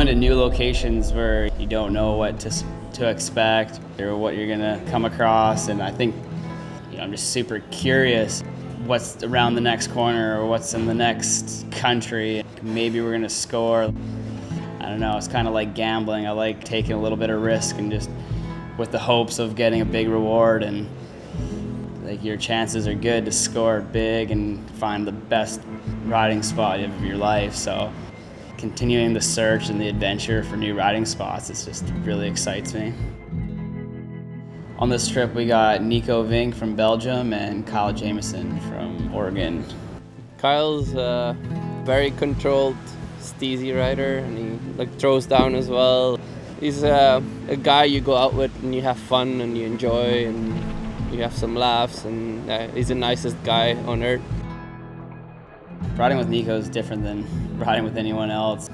going to new locations where you don't know what to expect or what you're gonna come across, and I think I'm just super curious what's around the next corner or what's in the next country. Maybe we're gonna score. I don't know, it's kind of like gambling. I like taking a little bit of risk and just with the hopes of getting a big reward, and like your chances are good to score big and find the best riding spot of your life. So continuing the search and the adventure for new riding spots, it just really excites me. On this trip we got Nico Vink from Belgium and Kyle Jamieson from Oregon. Kyle's a very controlled, steezy rider, and he throws down as well. He's a guy you go out with and you have fun and you enjoy and you have some laughs, and he's the nicest guy on earth. Riding with Nico is different than riding with anyone else.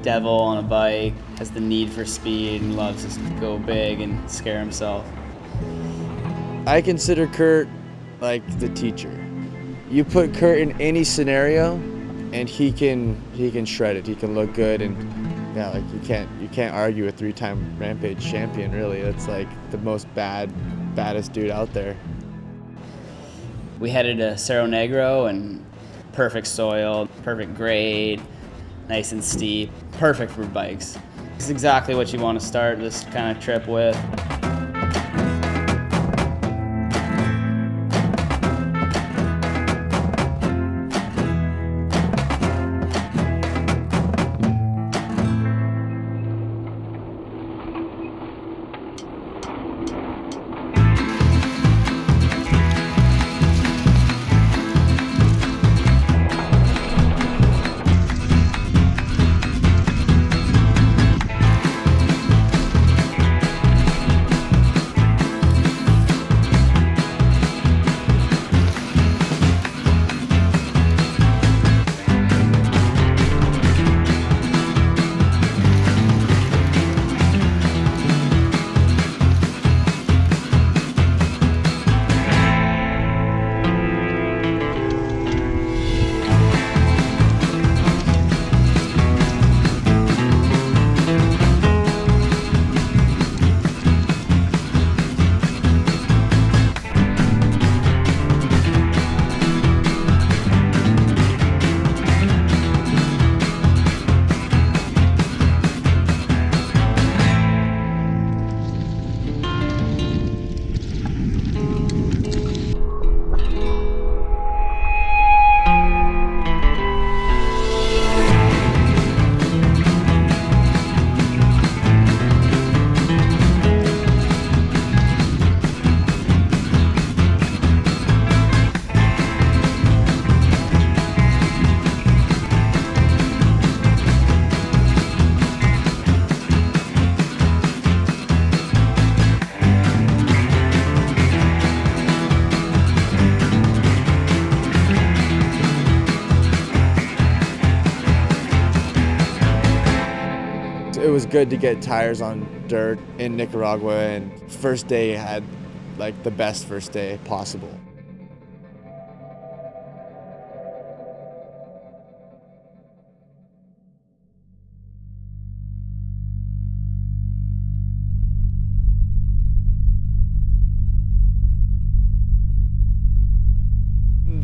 Devil on a bike, has the need for speed and loves to go big and scare himself. I consider Kurt like the teacher. You put Kurt in any scenario and he can shred it. He can look good, and you can't argue a 3-time Rampage champion, really. That's like the most baddest dude out there. We headed to Cerro Negro, and perfect soil, perfect grade, nice and steep, perfect for bikes. It's exactly what you want to start this kind of trip with. It was good to get tires on dirt in Nicaragua, and first day had like the best first day possible.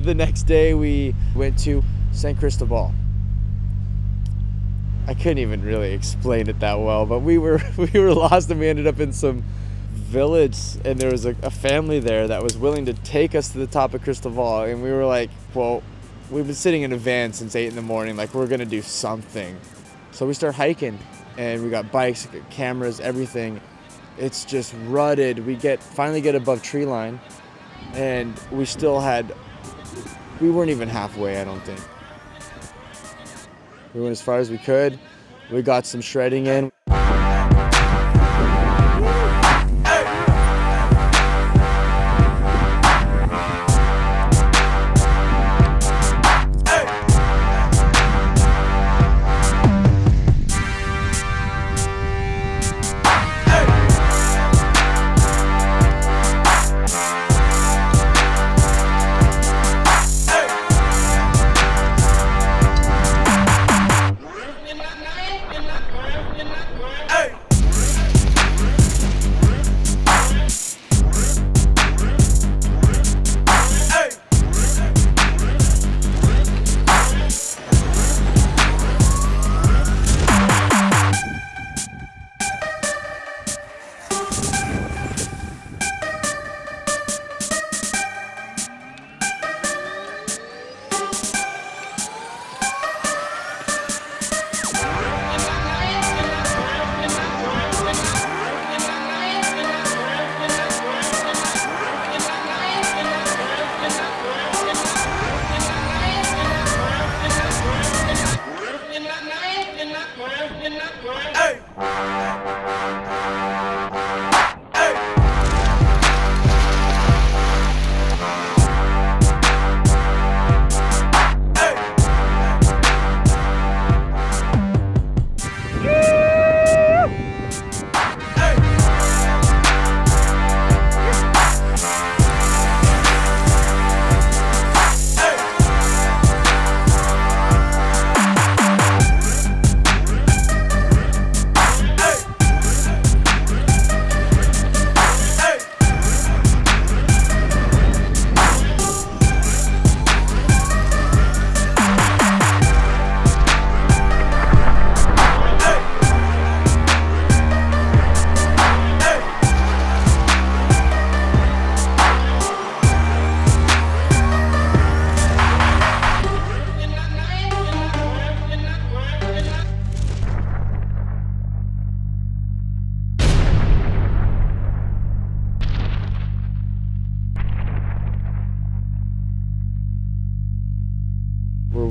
The next day we went to San Cristobal. I couldn't even really explain it that well, but we were lost, and we ended up in some village, and there was a family there that was willing to take us to the top of Cristobal, and we were like, well, we've been sitting in a van since 8 in the morning, like we're gonna do something. So we start hiking, and we got bikes, cameras, everything. It's just rutted. We finally get above tree line, and we weren't even halfway, I don't think. We went as far as we could. We got some shredding in.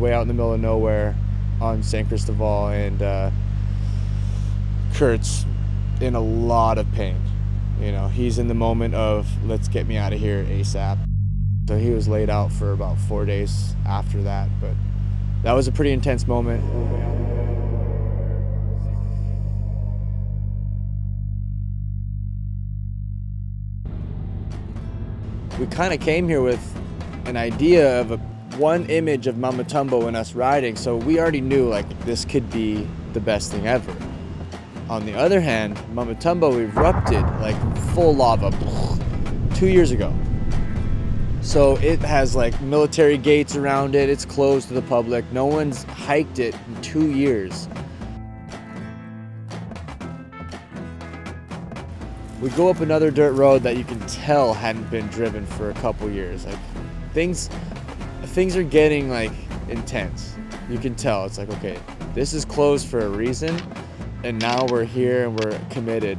way out in the middle of nowhere on San Cristobal, and Kurt's in a lot of pain. You know, he's in the moment of, let's get me out of here ASAP. So he was laid out for about 4 days after that, but that was a pretty intense moment. We kind of came here with an idea of one image of Mount Matumbo and us riding, so we already knew like this could be the best thing ever. On the other hand, Mount Matumbo erupted like full lava 2 years ago. So it has like military gates around it, it's closed to the public, no one's hiked it in 2 years. We go up another dirt road that you can tell hadn't been driven for a couple years. Like things are getting like intense. You can tell. It's like, okay, this is closed for a reason, and now we're here and we're committed.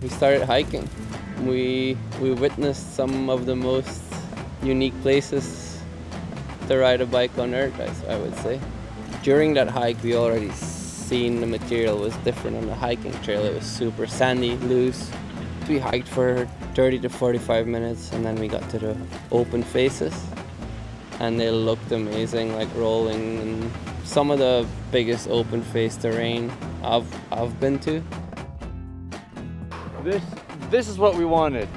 We started hiking. We witnessed some of the most unique places to ride a bike on Earth, I would say. During that hike, we already seen the material was different on the hiking trail. It was super sandy, loose. We hiked for 30 to 45 minutes, and then we got to the open faces, and they looked amazing, like rolling, and some of the biggest open face terrain I've been to. This is what we wanted.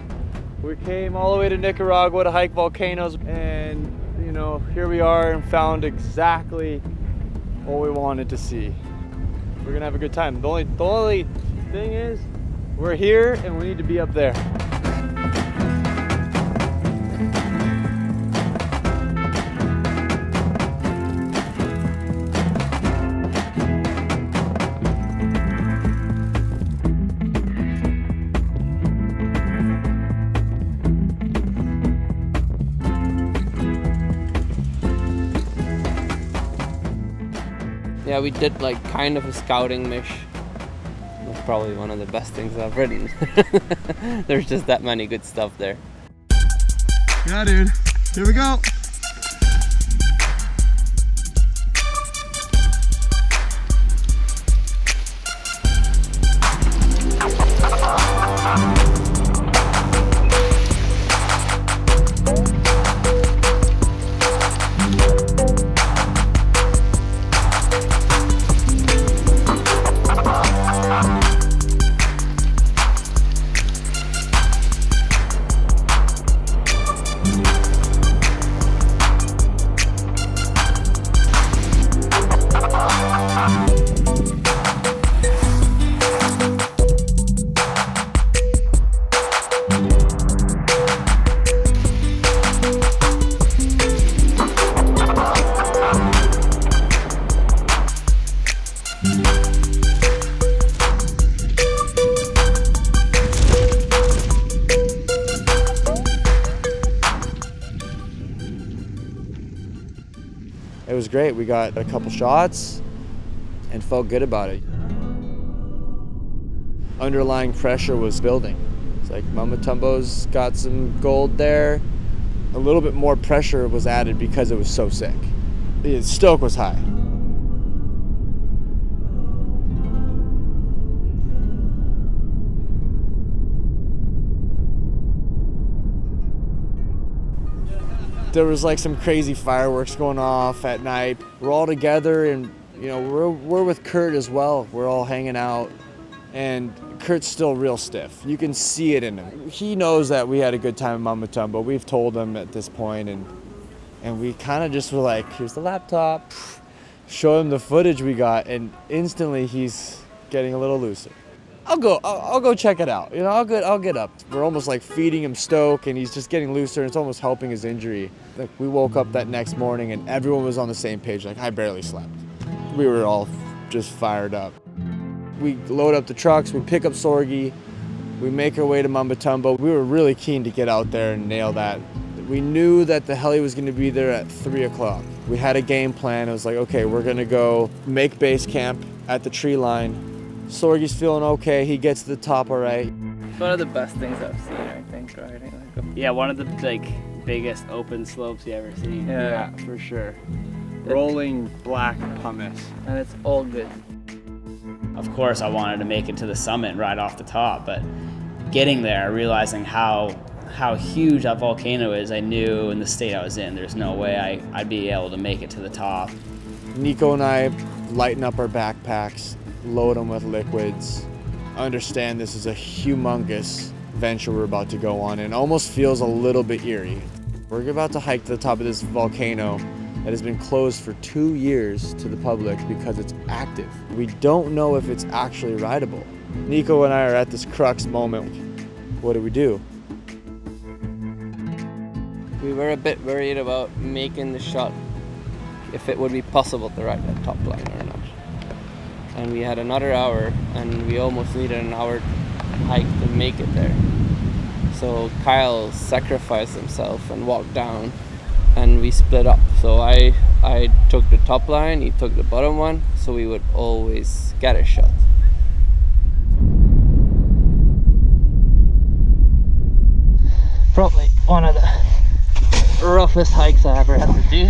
We came all the way to Nicaragua to hike volcanoes, and you know, here we are and found exactly what we wanted to see. We're gonna have a good time. The only thing is, we're here and we need to be up there. Yeah, we did like kind of a scouting mission. That's probably one of the best things I've ridden. There's just that many good stuff there. Yeah, dude. Here we go. It was great. We got a couple shots and felt good about it. Underlying pressure was building. It's like Mount Matumbo's got some gold there. A little bit more pressure was added because it was so sick. The stoke was high. There was like some crazy fireworks going off at night. We're all together, and you know, we're with Kurt as well. We're all hanging out, and Kurt's still real stiff. You can see it in him. He knows that we had a good time at Mount Matumbo. We've told him at this point, and we kind of just were like, here's the laptop, show him the footage we got, and instantly he's getting a little looser. I'll go check it out. You know, I'll get up. We're almost like feeding him stoke, and he's just getting looser, and it's almost helping his injury. Like, we woke up that next morning and everyone was on the same page. Like, I barely slept. We were all just fired up. We load up the trucks, we pick up Sorgi, we make our way to Mount Matumbo. We were really keen to get out there and nail that. We knew that the heli was going to be there at 3 o'clock. We had a game plan. It was like, okay, we're going to go make base camp at the tree line, Sorgie's feeling okay. He gets to the top all right. It's one of the best things I've seen, I think, riding. Yeah, one of the biggest open slopes you ever seen. Yeah. For sure. Rolling black pumice. And it's all good. Of course, I wanted to make it to the summit right off the top, but getting there, realizing how huge that volcano is, I knew in the state I was in, there's no way I'd be able to make it to the top. Nico and I lighten up our backpacks, load them with liquids, understand this is a humongous venture we're about to go on, and almost feels a little bit eerie. We're about to hike to the top of this volcano that has been closed for 2 years to the public because it's active. We don't know if it's actually rideable. Nico and I are at this crux moment. What do we do? We were a bit worried about making the shot, if it would be possible to ride that top line or not. And we had another hour, and we almost needed an hour hike to make it there. So Kyle sacrificed himself and walked down, and we split up. So I took the top line, he took the bottom one, so we would always get a shot. Probably one of the roughest hikes I ever had to do.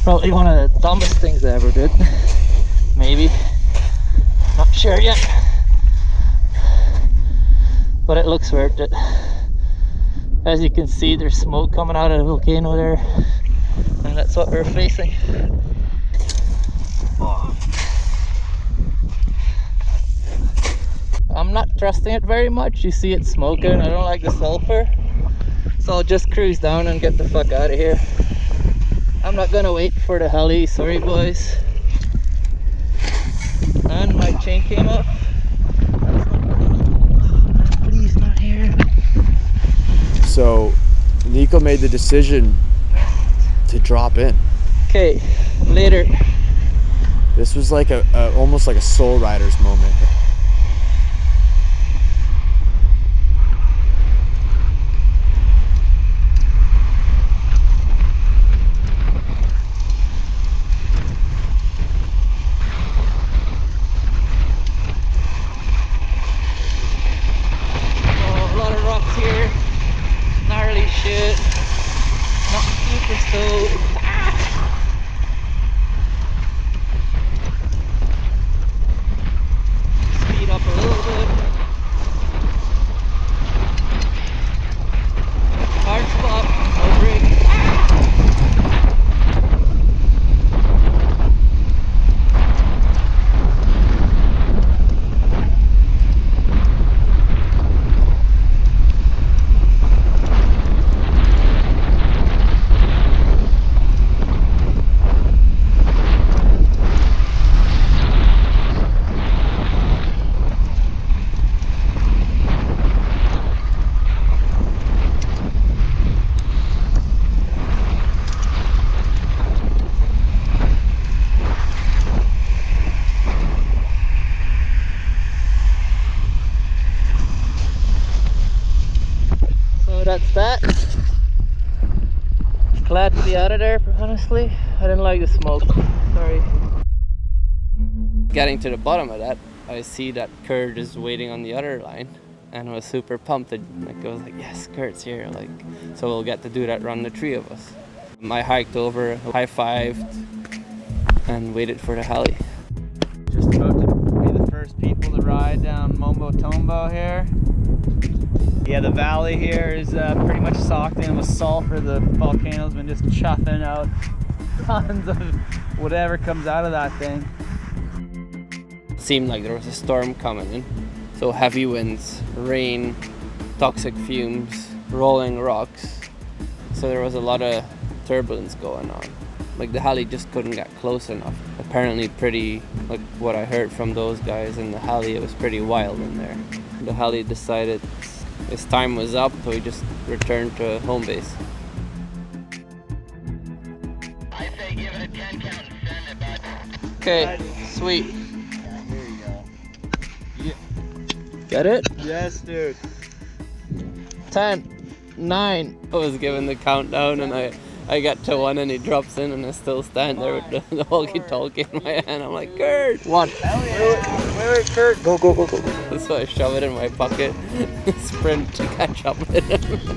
Probably one of the dumbest things I ever did. Maybe. Not sure yet. But it looks worth it. As you can see, there's smoke coming out of the volcano there. And that's what we're facing. I'm not trusting it very much. You see it smoking. I don't like the sulfur. So I'll just cruise down and get the fuck out of here. I'm not gonna wait for the heli. Sorry, boys. And my chain came off. Please, not here. So Nico made the decision to drop in. Okay, later. This was like almost like a soul rider's moment. That's that. Glad to be out of there, honestly. I didn't like the smoke. Sorry. Getting to the bottom of that, I see that Kurt is waiting on the other line, and I was super pumped. I was like, yes, Kurt's here. Like, so we'll get to do that run, the three of us. I hiked over, high-fived, and waited for the heli. Just about to be the first people to ride down Mombo Tombo here. Yeah, the valley here is pretty much socked in with sulfur. The volcano's been just chuffing out tons of whatever comes out of that thing. It seemed like there was a storm coming in. So heavy winds, rain, toxic fumes, rolling rocks. So there was a lot of turbulence going on. Like the heli just couldn't get close enough. Apparently pretty, like what I heard from those guys in the heli, it was pretty wild in there. The heli decided his time was up, so he just returned to home base. I say give it a 10 count and send it back. Okay, sweet. Yeah, here you go. Get it? Yes, dude. 10, 9. I was given the countdown, and I I get to one and he drops in and I still stand there with the walkie-talkie in my hand. I'm like, Kurt! One. Wait, Kurt. Go. So I shove it in my pocket, sprint to catch up with him.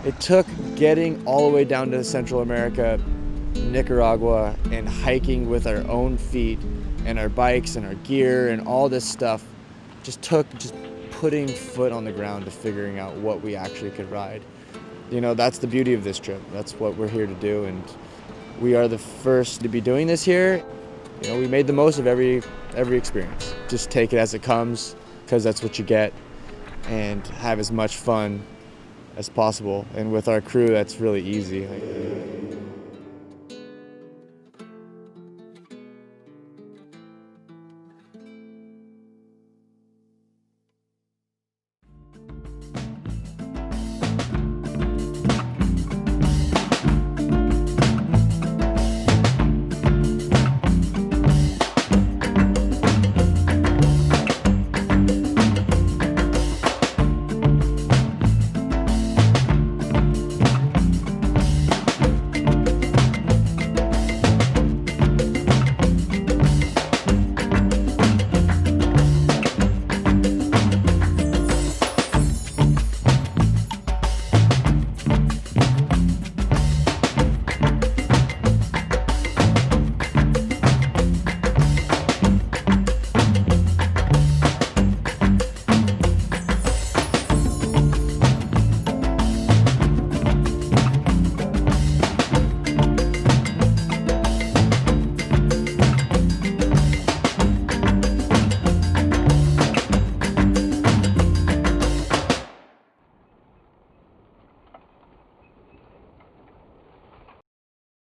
It took getting all the way down to Central America, Nicaragua, and hiking with our own feet and our bikes and our gear and all this stuff. Just putting foot on the ground to figuring out what we actually could ride. You know, that's the beauty of this trip. That's what we're here to do, and we are the first to be doing this here. You know, we made the most of every experience. Just take it as it comes, because that's what you get, and have as much fun as possible. And with our crew, that's really easy.